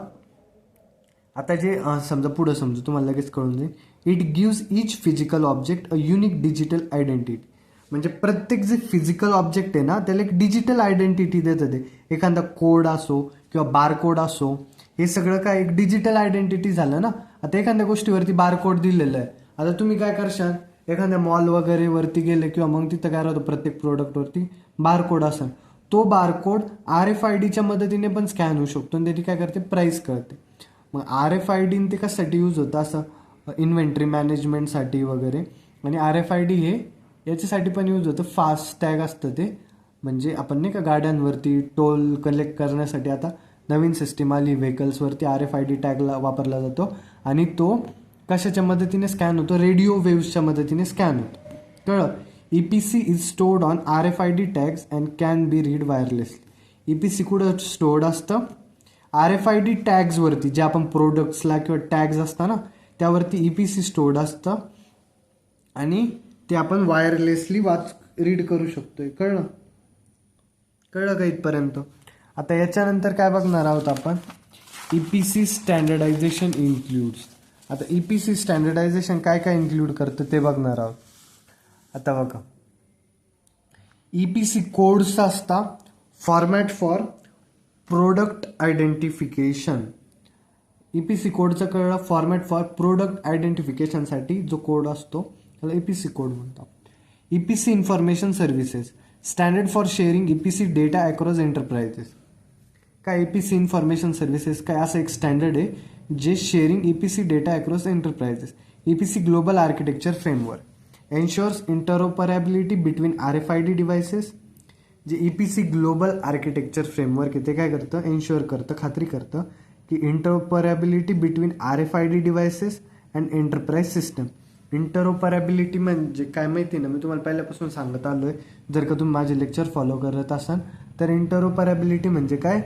आता जे समजा पुढं समजू तुम्हाला लगेच कळून जाईल. It gives each physical object a unique digital identity. म्हणजे प्रत्येक जे फिजिकल ऑब्जेक्ट आहे ना त्याला एक डिजिटल आयडेंटिटी देतं. ते एखादा कोड असो किंवा बारकोड असो, हे सगळं काय एक डिजिटल आयडेंटिटी झालं ना. आता एखाद्या गोष्टीवरती बारकोड दिलेलं आहे, आता तुम्ही काय करशाल, एखाद्या मॉल वगैरे वरती गेले किंवा मग तिथं काय राहतो प्रत्येक प्रोडक्टवरती बारकोड असेल, तो बारकोड RFIDच्या मदतीने पण स्कॅन होऊ शकतो आणि त्याची काय करते, प्राइस कळते. मग RFID ते कशासाठी यूज होतं, असं इन्व्हेंटरी मॅनेजमेंटसाठी वगैरे. आणि RFID हे याच्यासाठी पण यूज होतं, फास्ट टॅग असतं ते, म्हणजे आपण नाही का गाड्यांवरती टोल कलेक्ट करण्यासाठी आता नवीन सिस्टीम आली व्हेकल्सवरती, RFID टॅगला वापरला जातो आणि तो कशाच्या मदतीने स्कॅन होतो, रेडिओ वेव्सच्या मदतीने स्कॅन होतो. कळलं. EPC is stored on RFID tags and can be read wirelessly. EPC कुठं स्टोर्ड असतं, RFID टॅग्सवरती, जे आपण प्रोडक्ट्सला किंवा टॅग्स असतात ना त्यावरती EPC स्टोर्ड असतं आणि ते आपण वायरलेसली रीड करू शकतोय. कळलं. कळलं का इथपर्यंत. आता याच्यानंतर काय बघणार आहोत आपण, EPC स्टँडर्डायझेशन इन्क्लूड्स. आता EPC स्टँडर्डायझेशन काय काय इन्क्लूड करतं ते बघणार आहोत. आता बघा, EPC कोड्स असता format for product identification. EPC कोडचा कळला, फॉर्मॅट फॉर प्रोडक्ट आयडेंटिफिकेशनसाठी जो कोड असतो त्याला EPC कोड म्हणतात. EPC information services, standard for sharing EPC data across enterprises. काय EPC इन्फॉर्मेशन सर्व्हिसेस काय असं एक स्टँडर्ड आहे जे sharing EPC data across enterprises. EPC global architecture framework ensures interoperability between RFID devices. जे EPC ग्लोबल आर्किटेक्चर फ्रेमवर्क आहे ते काय करतं, एन्श्योर करतं, खात्री करतं की interoperability between RFID devices and enterprise system. Interoperability म्हणजे काय माहिती ना, मी तुम्हाला पहिल्यापासून सांगत आलो आहे, जर का तुम्ही माझे लेक्चर फॉलो करत असाल तर. इंटरऑपरेबिलिटी म्हणजे काय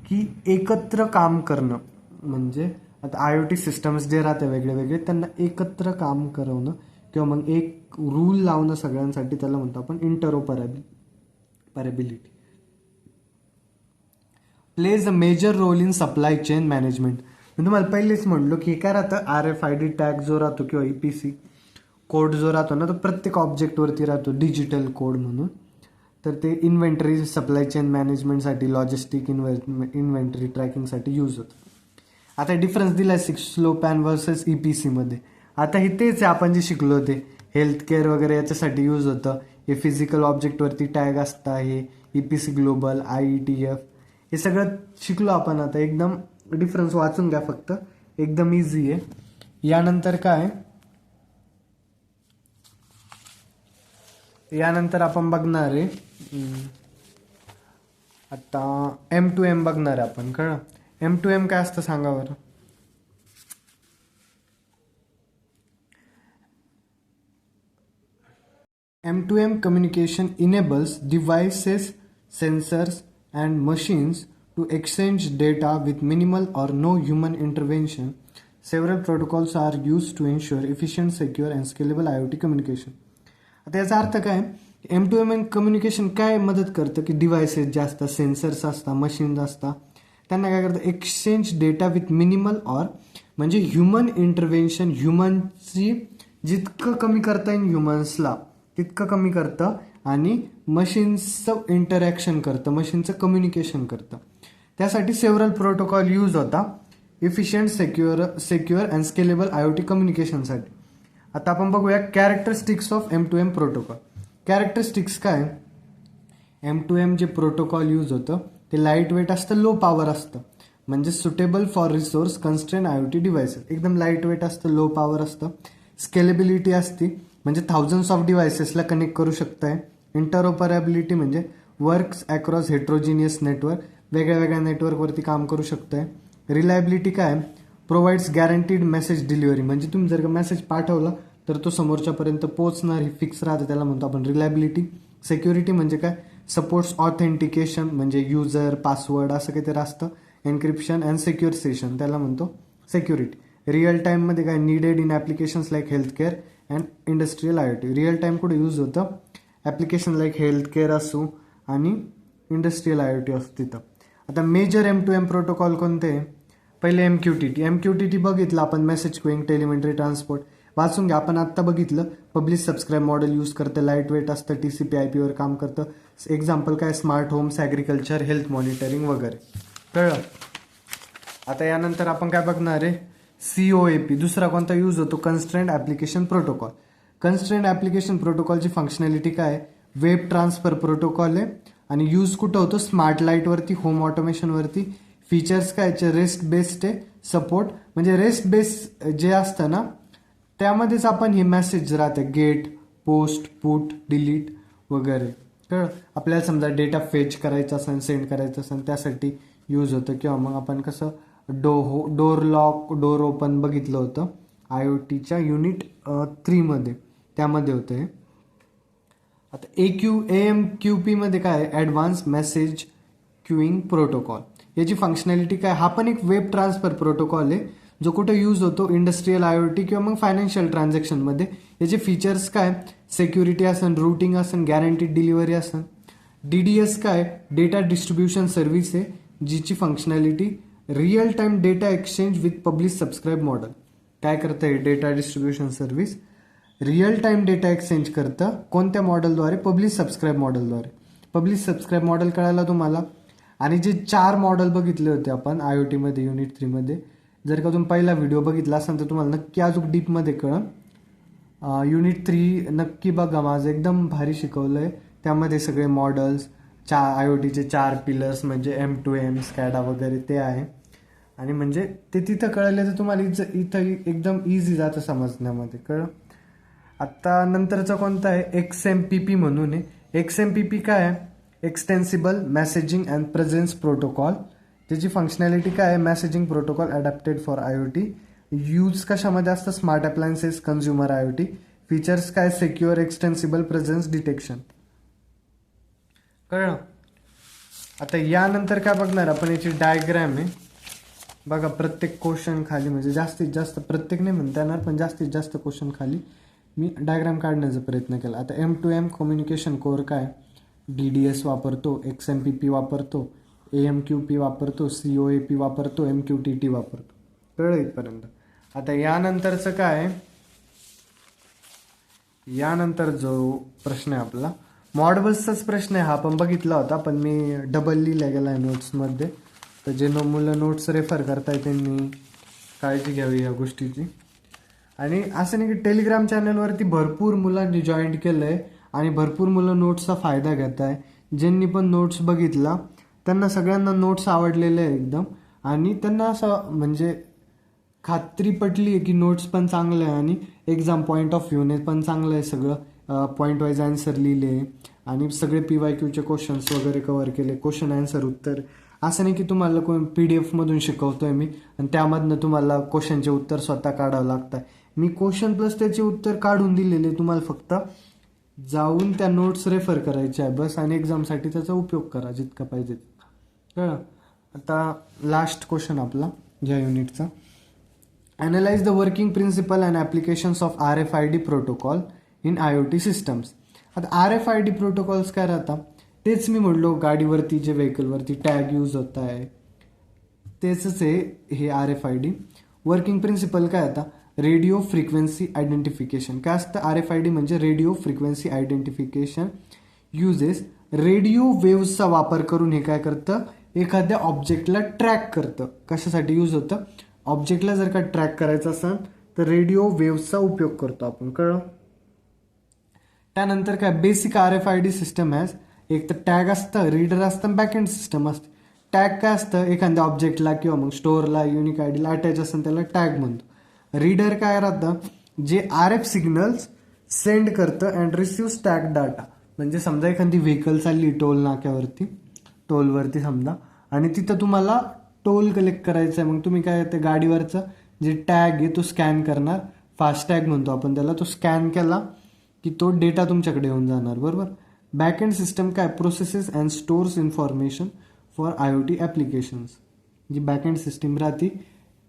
की एकत्र काम करणं, म्हणजे आता IoT सिस्टम्स जे राहते वेगळे वेगळे त्यांना एकत्र काम करवणं किंवा मग एक रूल लावणं सगळ्यांसाठी, त्याला म्हणतो आपण interoperability. Plays a major role in supply chain management. मी तुम्हाला पहिलेच म्हणलो की काय राहतं, RFID टॅग जो राहतो किंवा EPC कोड जो राहतो ना, तो प्रत्येक ऑब्जेक्टवरती राहतो डिजिटल कोड म्हणून. तर ते इन्व्हेंटरी सप्लाय चेन मॅनेजमेंटसाठी, लॉजिस्टिक इन्व्हेंटरी ट्रॅकिंगसाठी यूज होतं. आता डिफरन्स दिला 6 लो पॅन वर्सेस EPC मध्ये. आता हे तेच आहे आपण जे शिकलो ते हेल्थ केअर वगैरे याच्यासाठी यूज होतं. हे फिजिकल ऑब्जेक्टवरती टॅग असतं, हे EPC ग्लोबल, IETF हे सगळं शिकलो आपण. आता एकदम डिफरन्स वाचून घ्या फक्त, एकदम इझी आहे. यानंतर काय, यानंतर आपण बघणार आहे आता M2M बघणार आहे आपण. कळलं M2M काय असतं सांगा बरं. M2M communication enables devices, sensors and machines to exchange data with minimal or no human intervention. Several protocols are used to ensure efficient, secure and scalable IoT communication. आता याचा अर्थ काय, M2M कम्युनिकेशन काय मदत करतं की डिव्हायसेस जे असतात, सेन्सर्स असतात, मशीन्स असतात, त्यांना काय करतं, exchange data with minimal or म्हणजे ह्युमन इंटरव्हेन्शन. ह्युमनची जितकं कमी करता येईल ह्युमन्सला तितकं कमी करतं आणि मशीन्सचं इंटरॅक्शन करतं, मशीनचं कम्युनिकेशन करतं. त्यासाठी सेव्हरल प्रोटोकॉल यूज होता efficient, secure and scalable IoT कम्युनिकेशनसाठी. आता आपण बघूया characteristics of M2M protocol. Characteristics काय, M2M जे प्रोटोकॉल यूज होतं ते लाईट वेट असतं, लो पॉवर असतं, म्हणजे suitable for resource constrain IoT devices. एकदम लाईट वेट असतं, लो पॉवर असतं. स्केलेबिलिटी असते, म्हणजे थाउजंड्स ऑफ डिव्हाइसेसला कनेक्ट करू शकताय. इंटरऑपरेबिलिटी म्हणजे वर्क्स अक्रॉस हेट्रोजिनियस नेटवर्क, वेगळ्या वेगळ्या नेटवर्कवरती काम करू शकताय. रिलायबिलिटी काय, प्रोव्हाइड्स गॅरंटीड मेसेज डिलिव्हरी, म्हणजे तुम्ही जर का मेसेज पाठवला तर तो समोरच्यापर्यंत पोहोचणार, हे फिक्स राहतं, त्याला म्हणतो आपण रिलायबिलिटी. सिक्युरिटी म्हणजे काय, सपोर्ट्स ऑथेंटिकेशन, म्हणजे युजर पासवर्ड असं काहीतरी असतं, एन्क्रिप्शन अँड सिक्युअर सेशन, त्याला म्हणतो सिक्युरिटी. रिअल टाईममध्ये काय, needed in applications like health care and industrial IoT. Real time कुठे यूज होतं, ॲप्लिकेशन लाईक हेल्थ केअर असो आणि इंडस्ट्रियल IoT असतो तिथं. आता मेजर M2M प्रोटोकॉल कोणते, पहिले MQTT बघितलं आपण, मेसेज क्युईंग, टेलिमेंटरी ट्रान्सपोर्ट. वाचून घ्या, आपण आत्ता बघितलं. पब्लिश सबस्क्राईब मॉडेल यूज करतं, लाईट वेट असतं, TCP/IP वर काम करतं. एक्झाम्पल काय, smart homes, agriculture, health monitoring वगैरे. कळलं. आता यानंतर आपण काय बघणार आहे, COAP. दुसरा कोणता यूज होतो, constraint application protocol. Constraint application प्रोटोकॉलची functionality काय, वेब ट्रान्सफर प्रोटोकॉल आहे आणि यूज कुठं होतो, स्मार्ट लाईटवरती, होम ऑटोमेशनवरती. फीचर्स काय, रेस्ट बेस्ड आहे, सपोर्ट म्हणजे रेस्ट बेस जे असतं ना त्यामध्येच आपण हे मेसेज राहतं, गेट, पोस्ट, पुट, डिलीट वगैरे. कळलं. आपल्याला समजा डेटा फेच करायचा असेल, सेंड करायचं असेल त्यासाठी यूज होतं. किंवा मग आपण कसं डोर लॉक, डोर ओपन बघितलं होतं IoTच्या युनिट 3 मध्ये, त्यामध्ये होतं हे. आता AMQP मध्ये काय, ॲडव्हान्स मेसेज क्यूइंग प्रोटोकॉल. याची फंक्शनॅलिटी काय, हा पण एक वेब ट्रान्सफर प्रोटोकॉल आहे जो कुठे यूज होतो, इंडस्ट्रियल IoT किंवा मग फायनान्शियल ट्रान्झॅक्शनमध्ये. याचे फीचर्स काय, सिक्युरिटी असन, रूटिंग असन, गॅरंटीड डिलिव्हरी असन. DDS काय, डेटा डिस्ट्रीब्युशन सर्व्हिस आहे, जिची functionality real time data exchange with publish subscribe model. काय करतं हे data distribution service, real time data exchange करतं कोणत्या मॉडेलद्वारे? Publish subscribe मॉडेलद्वारे. Publish subscribe model कळायला तुम्हाला. आणि जे 4 मॉडेल बघितले होते आपण IoT मध्ये युनिट 3 मध्ये, जर का तुम्ही पहिला व्हिडिओ बघितला असेल तर तुम्हाला नक्की अजून डीपमध्ये कळेल. युनिट 3 नक्की बघा, माझं एकदम भारी शिकवलंय. त्यामध्ये सगळे मॉडेल्स, IoTचे 4 पिलर्स म्हणजे M2M, SCADA वगैरे ते आहे. आणि म्हणजे ते तिथं कळले तर तुम्हाला इथं एकदम इझी जातं समजण्यामध्ये. कळलं? आता नंतरचा कोणता आहे? XMPP म्हणून आहे. XMPP काय आहे? Extensible messaging and presence protocol. त्याची फंक्शनॅलिटी काय आहे? Messaging protocol adapted for IoT. Use कशामध्ये असतं? Smart appliances, consumer IoT. Features काय? Secure extensible presence detection. कळलं? आता यानंतर काय बघणार आपण? याची डायग्रॅम आहे बघा. प्रत्येक क्वेश्चन खाली म्हणजे जास्तीत जास्त, प्रत्येक नाही म्हणता येणार पण जास्तीत जास्त क्वेश्चन खाली मी डायग्राम काढण्याचा प्रयत्न केला. आता M2M कम्युनिकेशन कोर काय? DDS वापरतो, XMPP वापरतो, AMQP वापरतो, COAP वापरतो, MQTT वापरतो. कळलं इथपर्यंत? आता यानंतरचं काय? यानंतर जो प्रश्न आहे आपला मॉडेल्सचाच प्रश्न आहे हा. पण बघितला होता पण मी डबल लिहिला गेला आहे नोट्समध्ये. तर जे मुलं नोट्स रेफर करताय त्यांनी काळजी घ्यावी या गोष्टीची. आणि असं नाही की टेलिग्राम चॅनलवरती भरपूर मुलांनी जॉईन केलं आहे आणि भरपूर मुलं नोट्सचा फायदा घेत आहे. ज्यांनी पण नोट्स बघितला त्यांना सगळ्यांना नोट्स आवडलेले आहे एकदम. आणि त्यांना असं म्हणजे खात्री पटली आहे की नोट्स पण चांगलं आहे आणि एक्झाम पॉईंट ऑफ व्ह्यूने पण चांगलं आहे सगळं. पॉईंट वाईज आन्सर लिहिले आणि सगळे PYQचे क्वेश्चन्स वगैरे कव्हर केले. क्वेश्चन आन्सर उत्तर. असं नाही की तुम्हाला कोण PDF मधून शिकवतोय मी आणि त्यामधनं तुम्हाला क्वेश्चनचे उत्तर स्वतः काढावं लागतं. मी क्वेश्चन प्लस त्याचे उत्तर काढून दिलेले, तुम्हाला फक्त जाऊन त्या नोट्स रेफर करायच्या आहे बस. आणि एक्झामसाठी त्याचा उपयोग करा जितका पाहिजे तितका. कळलं? आता लास्ट क्वेश्चन आपला या युनिटचा. Analyze the working principle and applications of RFID protocol in IoT systems. आता RFID प्रोटोकॉल्स काय राहतात? तेच मी म्हणलो गाडीवरती जे व्हेकलवरती टॅग यूज होत आहे तेच आहे हे RFID. वर्किंग प्रिन्सिपल काय आता? Radio frequency identification. काय असतं? RFID म्हणजे radio frequency identification uses. Radio वेव्हचा वापर करून हे काय करतं? एखाद्या ऑब्जेक्टला ट्रॅक करतं. कशासाठी यूज होतं? ऑब्जेक्टला जर का ट्रॅक करायचं असेल तर रेडिओ वेव्हचा उपयोग करतो आपण. कळलं? त्यानंतर काय? बेसिक RFID सिस्टम हॅज एक तर टॅग असतं, रीडर असतं, बॅकएंड सिस्टम असते. टॅग काय असतं? एखाद्या ऑब्जेक्टला किंवा मग स्टोअरला युनिक आयडीला अटॅच असेल त्याला टॅग म्हणतो. रीडर काय राहतं? जे RF सिग्नल्स सेंड करतं अँड रिसिव्ह टॅग डाटा. म्हणजे समजा एखादी व्हेकल चालली टोल नाक्यावरती, टोलवरती समजा, आणि तिथं तुम्हाला टोल कलेक्ट करायचं आहे. मग तुम्ही काय? ते गाडीवरचं जे टॅग आहे तो स्कॅन करणार. फास्ट टॅग म्हणतो आपण त्याला. तो स्कॅन केला की तो डेटा तुमच्याकडे येऊन जाणार. बरोबर? बॅकएंड सिस्टम काय? Processes and stores information for IoT applications. जी बॅकएंड सिस्टीम राहते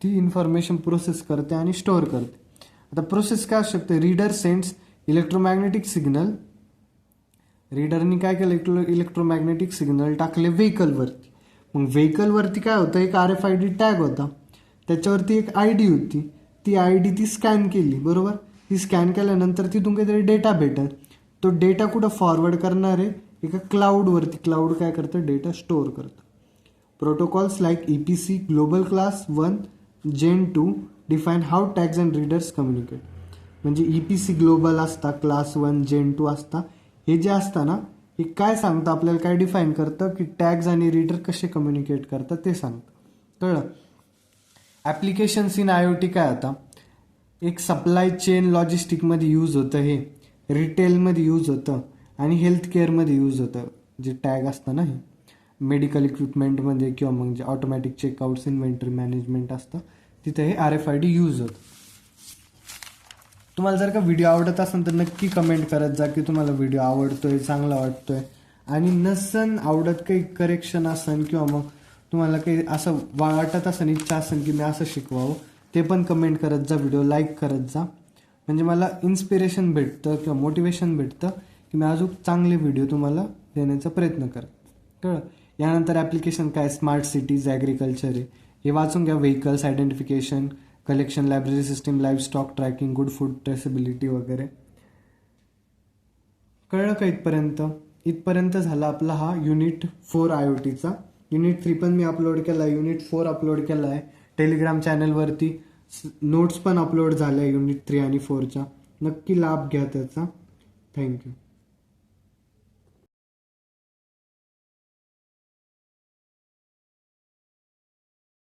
ती इन्फॉर्मेशन प्रोसेस करते आणि स्टोअर करते. आता प्रोसेस काय असू शकते? Reader sends electromagnetic signal. रीडरनी काय केलं? इलेक्ट्रोमॅग्नेटिक सिग्नल टाकले व्हेकलवरती. मग व्हेकलवरती काय होतं? एक RFID टॅग होता, त्याच्यावरती एक ID होती. ती ID ती स्कॅन केली. बरोबर? ती स्कॅन केल्यानंतर तिथून काहीतरी डेटा भेटत. तो डेटा कुठं फॉरवर्ड करणार आहे? एका क्लाउडवरती. क्लाउड काय करतं? डेटा स्टोअर करतं. Protocols like EPC global class 1 Gen 2 define how tags and readers communicate. म्हणजे EPC ग्लोबल असता, क्लास 1 Gen 2 असता. हे जे असतं ना, हे काय सांगतं आपल्याला? काय डिफाईन करतं? की टॅग्स आणि रीडर कसे कम्युनिकेट करतात ते सांगतं. कळलं? ॲप्लिकेशन्स इन IoT काय आता? एक सप्लाय चेन लॉजिस्टिकमध्ये यूज होतं, हे रिटेलमध्ये यूज होतं आणि हेल्थ केअरमध्ये यूज होतं. जे टॅग असतं ना, हे मेडिकल इक्विपमेंटमध्ये किंवा मग जे ऑटोमॅटिक चेकआउट्स, इन्व्हेंटरी मॅनेजमेंट असतं तिथे हे RFID यूज होतं. तुम्हाला जर का व्हिडिओ आवडत असेल तर नक्की कमेंट करत जा की तुम्हाला व्हिडिओ आवडतोय, चांगला वाटतोय. आणि नसन आवडत, काही करेक्शन असेल किंवा मग तुम्हाला काही असं वाटत असेल, इच्छा असेल की मी असं शिकवावं, ते पण कमेंट करत जा. व्हिडिओ लाईक करत जा. म्हणजे मला इन्स्पिरेशन भेटतं किंवा मोटिवेशन भेटतं की मी अजून चांगले व्हिडिओ तुम्हाला देण्याचा प्रयत्न करत. कळलं? यानंतर ॲप्लिकेशन काय? स्मार्ट सिटीज, ॲग्रिकल्चर आहे, हे वाचून घ्या. Vehicles identification, collection, library system, live stock tracking, good food traceability वगैरे. कळलं का इथपर्यंत? इथपर्यंत झाला आपला हा युनिट 4 IoTचा. युनिट 3 पण मी अपलोड केला आहे, युनिट 4 अपलोड केला आहे. टेलिग्राम चॅनलवरती नोट्स पण अपलोड झाल्या युनिट 3 आणि 4च्या. नक्की लाभ घ्या त्याचा. थँक्यू.